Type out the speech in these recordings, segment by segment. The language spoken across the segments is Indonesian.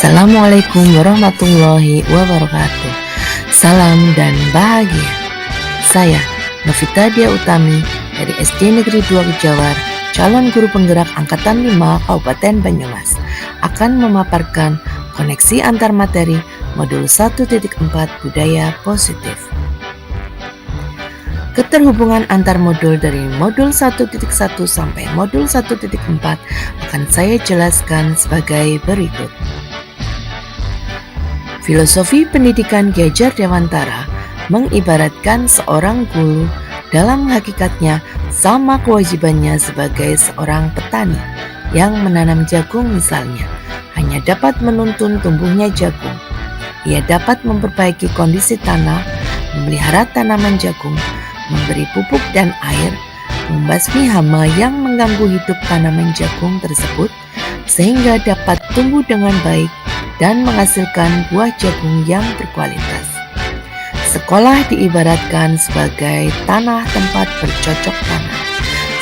Assalamualaikum warahmatullahi wabarakatuh. Salam dan bahagia. Saya Novita Dia Utami dari SD Negeri 2 Kejawar, calon guru penggerak Angkatan 5 Kabupaten Banyumas, akan memaparkan koneksi antar materi modul 1.4 Budaya Positif. Keterhubungan antar modul dari modul 1.1 sampai modul 1.4 akan saya jelaskan sebagai berikut. Filosofi pendidikan Ki Hajar Dewantara mengibaratkan seorang guru dalam hakikatnya sama kewajibannya sebagai seorang petani yang menanam jagung misalnya, hanya dapat menuntun tumbuhnya jagung. Ia dapat memperbaiki kondisi tanah, memelihara tanaman jagung, memberi pupuk dan air, membasmi hama yang mengganggu hidup tanaman jagung tersebut sehingga dapat tumbuh dengan baik dan menghasilkan buah jagung yang berkualitas. Sekolah diibaratkan sebagai tanah tempat bercocok tanam,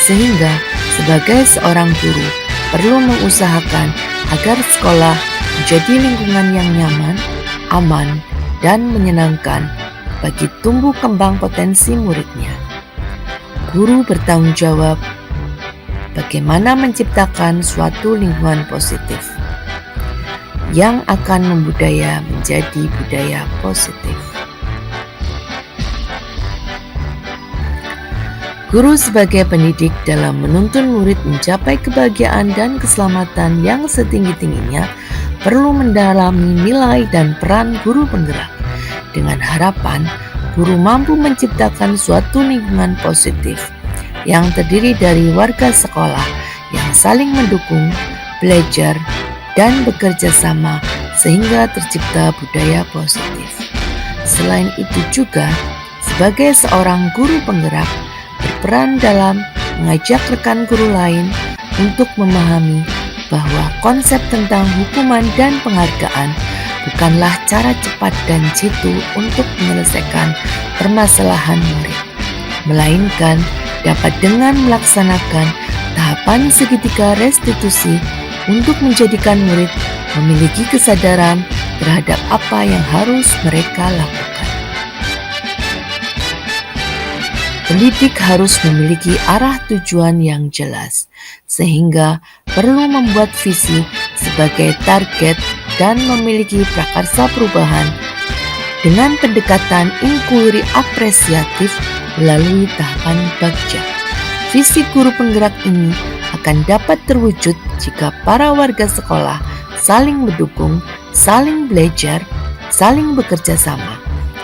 sehingga sebagai seorang guru perlu mengusahakan agar sekolah menjadi lingkungan yang nyaman, aman, dan menyenangkan bagi tumbuh kembang potensi muridnya. Guru bertanggung jawab bagaimana menciptakan suatu lingkungan positif yang akan membudaya menjadi budaya positif. Guru sebagai pendidik dalam menuntun murid mencapai kebahagiaan dan keselamatan yang setinggi-tingginya perlu mendalami nilai dan peran guru penggerak dengan harapan guru mampu menciptakan suatu lingkungan positif yang terdiri dari warga sekolah yang saling mendukung, belajar, dan bekerja sama sehingga tercipta budaya positif. Selain itu juga, sebagai seorang guru penggerak, berperan dalam mengajak rekan guru lain untuk memahami bahwa konsep tentang hukuman dan penghargaan bukanlah cara cepat dan jitu untuk menyelesaikan permasalahan murid, melainkan dapat dengan melaksanakan tahapan segitiga restitusi untuk menjadikan murid memiliki kesadaran terhadap apa yang harus mereka lakukan. Pendidik harus memiliki arah tujuan yang jelas, sehingga perlu membuat visi sebagai target dan memiliki prakarsa perubahan dengan pendekatan inquiry apresiatif melalui tahapan bagja. Visi guru penggerak ini akan dapat terwujud jika para warga sekolah saling mendukung, saling belajar, saling bekerja sama,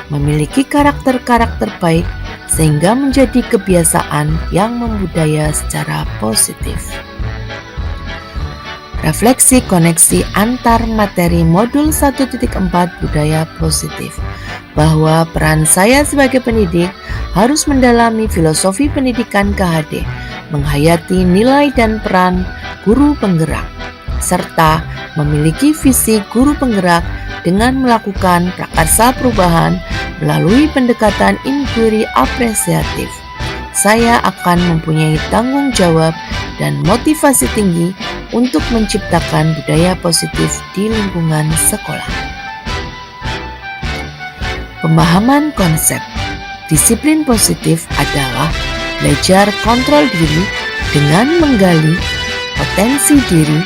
memiliki karakter-karakter baik sehingga menjadi kebiasaan yang membudaya secara positif. Refleksi koneksi antar materi modul 1.4 Budaya Positif, bahwa peran saya sebagai pendidik harus mendalami filosofi pendidikan KHD, menghayati nilai dan peran guru penggerak, serta memiliki visi guru penggerak dengan melakukan prakarsa perubahan melalui pendekatan inquiry apresiatif. Saya akan mempunyai tanggung jawab dan motivasi tinggi untuk menciptakan budaya positif di lingkungan sekolah. Pemahaman konsep disiplin positif adalah belajar kontrol diri dengan menggali potensi diri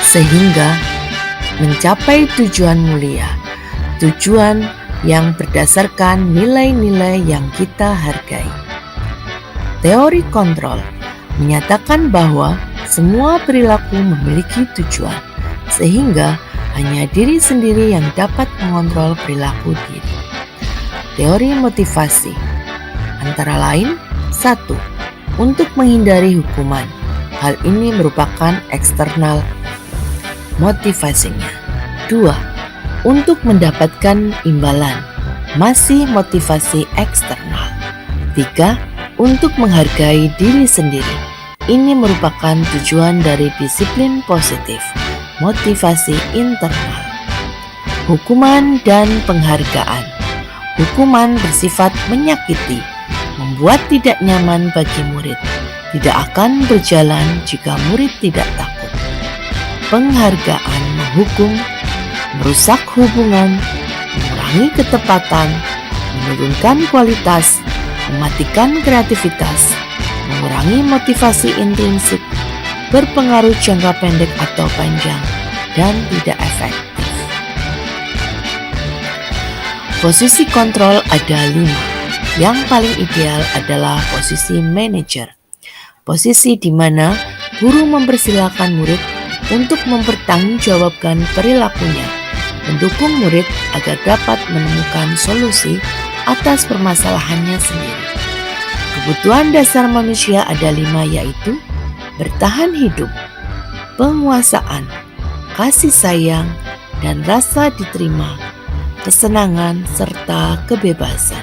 sehingga mencapai tujuan mulia, tujuan yang berdasarkan nilai-nilai yang kita hargai. Teori kontrol menyatakan bahwa semua perilaku memiliki tujuan, sehingga hanya diri sendiri yang dapat mengontrol perilaku diri. Teori motivasi antara lain: 1. Untuk menghindari hukuman. Hal ini merupakan eksternal motivasinya. 2. Untuk mendapatkan imbalan, masih motivasi eksternal. 3. Untuk menghargai diri sendiri. Ini merupakan tujuan dari disiplin positif, motivasi internal. Hukuman dan penghargaan. Hukuman bersifat menyakiti, membuat tidak nyaman bagi murid, tidak akan berjalan jika murid tidak takut. Penghargaan menghukum, merusak hubungan, mengurangi ketepatan, menurunkan kualitas, mematikan kreativitas, mengurangi motivasi intrinsik, berpengaruh jangka pendek atau panjang, dan tidak efektif. Posisi kontrol ada 5. Yang paling ideal adalah posisi manajer. Posisi di mana guru mempersilahkan murid untuk mempertanggungjawabkan perilakunya, mendukung murid agar dapat menemukan solusi atas permasalahannya sendiri. Kebutuhan dasar manusia ada 5, yaitu bertahan hidup, penguasaan, kasih sayang, dan rasa diterima, kesenangan, serta kebebasan.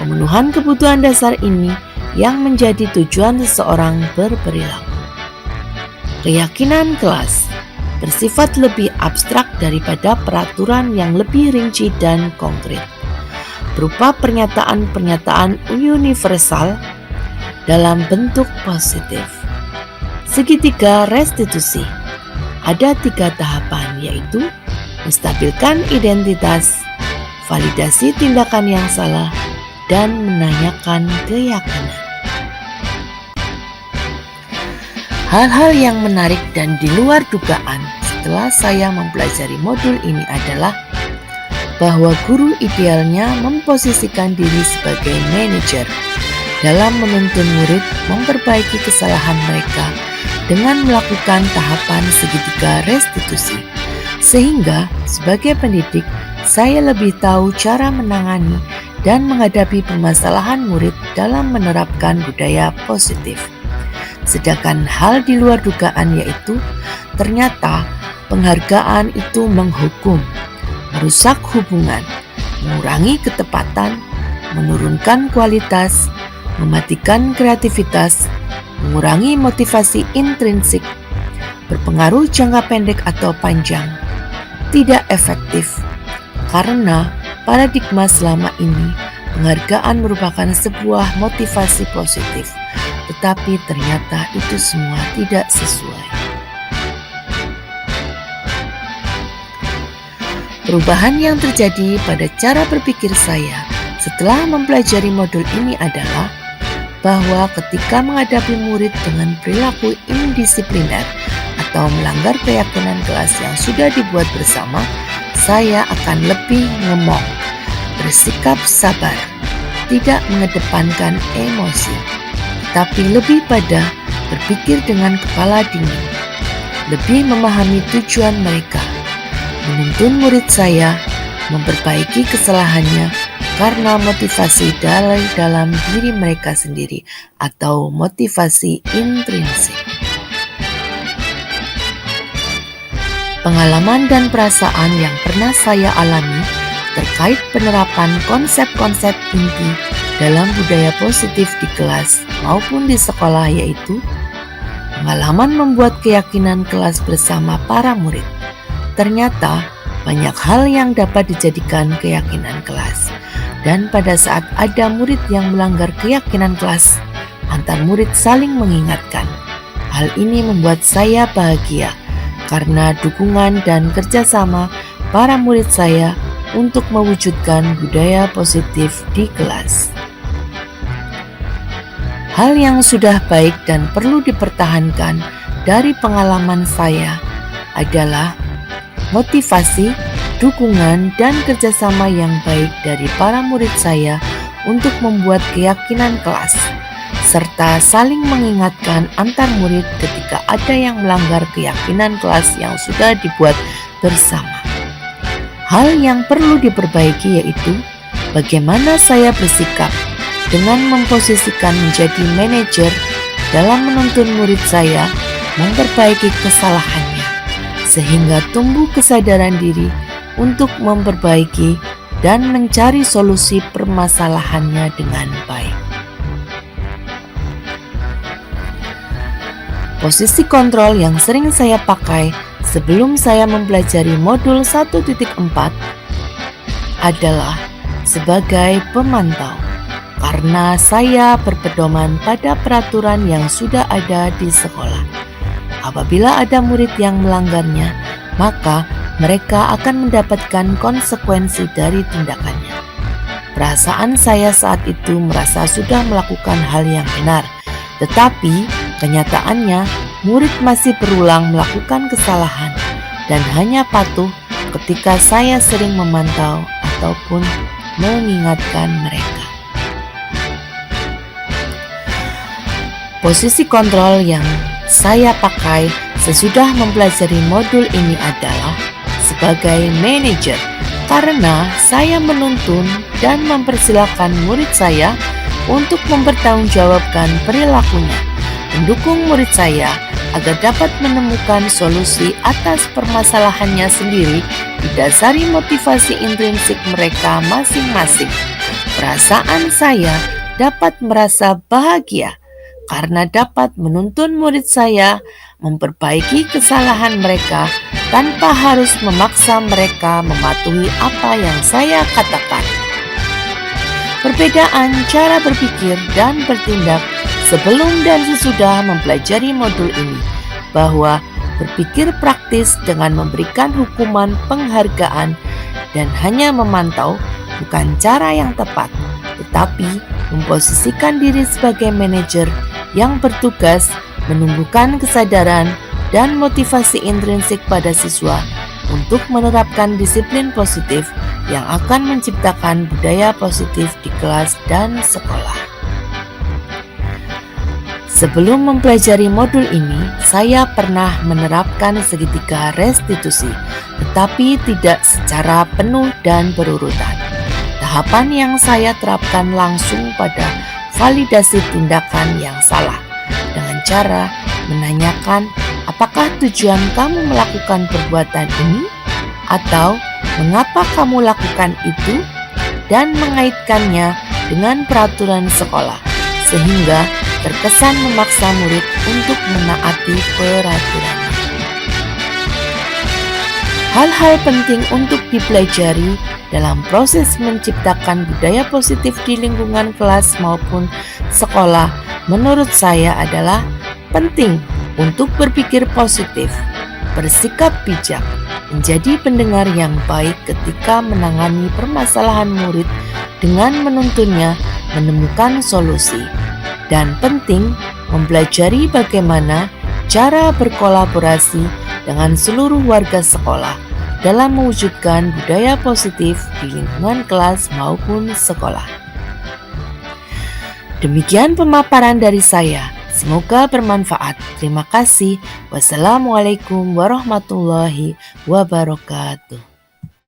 Pemenuhan kebutuhan dasar ini yang menjadi tujuan seseorang berperilaku. Keyakinan kelas bersifat lebih abstrak daripada peraturan yang lebih rinci dan konkret, berupa pernyataan-pernyataan universal dalam bentuk positif. Segitiga restitusi ada 3 tahapan, yaitu menstabilkan identitas, validasi tindakan yang salah, dan menanyakan keyakinan. Hal-hal yang menarik dan di luar dugaan setelah saya mempelajari modul ini adalah bahwa guru idealnya memposisikan diri sebagai manajer dalam menuntun murid memperbaiki kesalahan mereka dengan melakukan tahapan segitiga restitusi. Sehingga sebagai pendidik, saya lebih tahu cara menangani dan menghadapi permasalahan murid dalam menerapkan budaya positif. Sedangkan hal di luar dugaan, yaitu ternyata penghargaan itu menghukum, merusak hubungan, mengurangi ketepatan, menurunkan kualitas, mematikan kreativitas, mengurangi motivasi intrinsik, berpengaruh jangka pendek atau panjang, tidak efektif, karena paradigma selama ini penghargaan merupakan sebuah motivasi positif, tetapi ternyata itu semua tidak sesuai. Perubahan yang terjadi pada cara berpikir saya setelah mempelajari modul ini adalah bahwa ketika menghadapi murid dengan perilaku indisipliner atau melanggar keyakinan kelas yang sudah dibuat bersama, saya akan lebih ngemong, bersikap sabar, tidak mengedepankan emosi, tapi lebih pada berpikir dengan kepala dingin, lebih memahami tujuan mereka, menuntun murid saya memperbaiki kesalahannya karena motivasi dari dalam diri mereka sendiri atau motivasi intrinsik. Pengalaman dan perasaan yang pernah saya alami terkait penerapan konsep-konsep inti dalam budaya positif di kelas maupun di sekolah, yaitu pengalaman membuat keyakinan kelas bersama para murid. Ternyata banyak hal yang dapat dijadikan keyakinan kelas, dan pada saat ada murid yang melanggar keyakinan kelas, antar murid saling mengingatkan. Hal ini membuat saya bahagia karena dukungan dan kerjasama para murid saya untuk mewujudkan budaya positif di kelas. Hal yang sudah baik dan perlu dipertahankan dari pengalaman saya adalah motivasi, dukungan, dan kerjasama yang baik dari para murid saya untuk membuat keyakinan kelas, serta saling mengingatkan antar murid ketika ada yang melanggar keyakinan kelas yang sudah dibuat bersama. Hal yang perlu diperbaiki yaitu bagaimana saya bersikap dengan memposisikan menjadi manajer dalam menuntun murid saya memperbaiki kesalahannya, sehingga tumbuh kesadaran diri untuk memperbaiki dan mencari solusi permasalahannya dengan baik. Posisi kontrol yang sering saya pakai sebelum saya mempelajari modul 1.4 adalah sebagai pemantau, karena saya berpedoman pada peraturan yang sudah ada di sekolah. Apabila ada murid yang melanggarnya, maka mereka akan mendapatkan konsekuensi dari tindakannya. Perasaan saya saat itu merasa sudah melakukan hal yang benar, tetapi kenyataannya murid masih berulang melakukan kesalahan dan hanya patuh ketika saya sering memantau ataupun mengingatkan mereka. Posisi kontrol yang saya pakai sesudah mempelajari modul ini adalah sebagai manajer, karena saya menuntun dan mempersilahkan murid saya untuk mempertanggungjawabkan perilakunya, mendukung murid saya agar dapat menemukan solusi atas permasalahannya sendiri didasari motivasi intrinsik mereka masing-masing. Perasaan saya dapat merasa bahagia karena dapat menuntun murid saya memperbaiki kesalahan mereka tanpa harus memaksa mereka mematuhi apa yang saya katakan. Perbedaan cara berpikir dan bertindak sebelum dan sesudah mempelajari modul ini, bahwa berpikir praktis dengan memberikan hukuman penghargaan dan hanya memantau bukan cara yang tepat, tetapi memposisikan diri sebagai manajer yang bertugas menumbuhkan kesadaran dan motivasi intrinsik pada siswa untuk menerapkan disiplin positif yang akan menciptakan budaya positif di kelas dan sekolah. Sebelum mempelajari modul ini, saya pernah menerapkan segitiga restitusi, tetapi tidak secara penuh dan berurutan. Tahapan yang saya terapkan langsung pada validasi tindakan yang salah, dengan cara menanyakan apakah tujuan kamu melakukan perbuatan ini, atau mengapa kamu lakukan itu, dan mengaitkannya dengan peraturan sekolah, sehingga terkesan memaksa murid untuk menaati peraturan. Hal-hal penting untuk dipelajari dalam proses menciptakan budaya positif di lingkungan kelas maupun sekolah menurut saya adalah penting untuk berpikir positif, bersikap bijak, menjadi pendengar yang baik ketika menangani permasalahan murid dengan menuntunnya menemukan solusi, dan penting mempelajari bagaimana cara berkolaborasi dengan seluruh warga sekolah dalam mewujudkan budaya positif di lingkungan kelas maupun sekolah. Demikian pemaparan dari saya. Semoga bermanfaat. Terima kasih. Wassalamualaikum warahmatullahi wabarakatuh.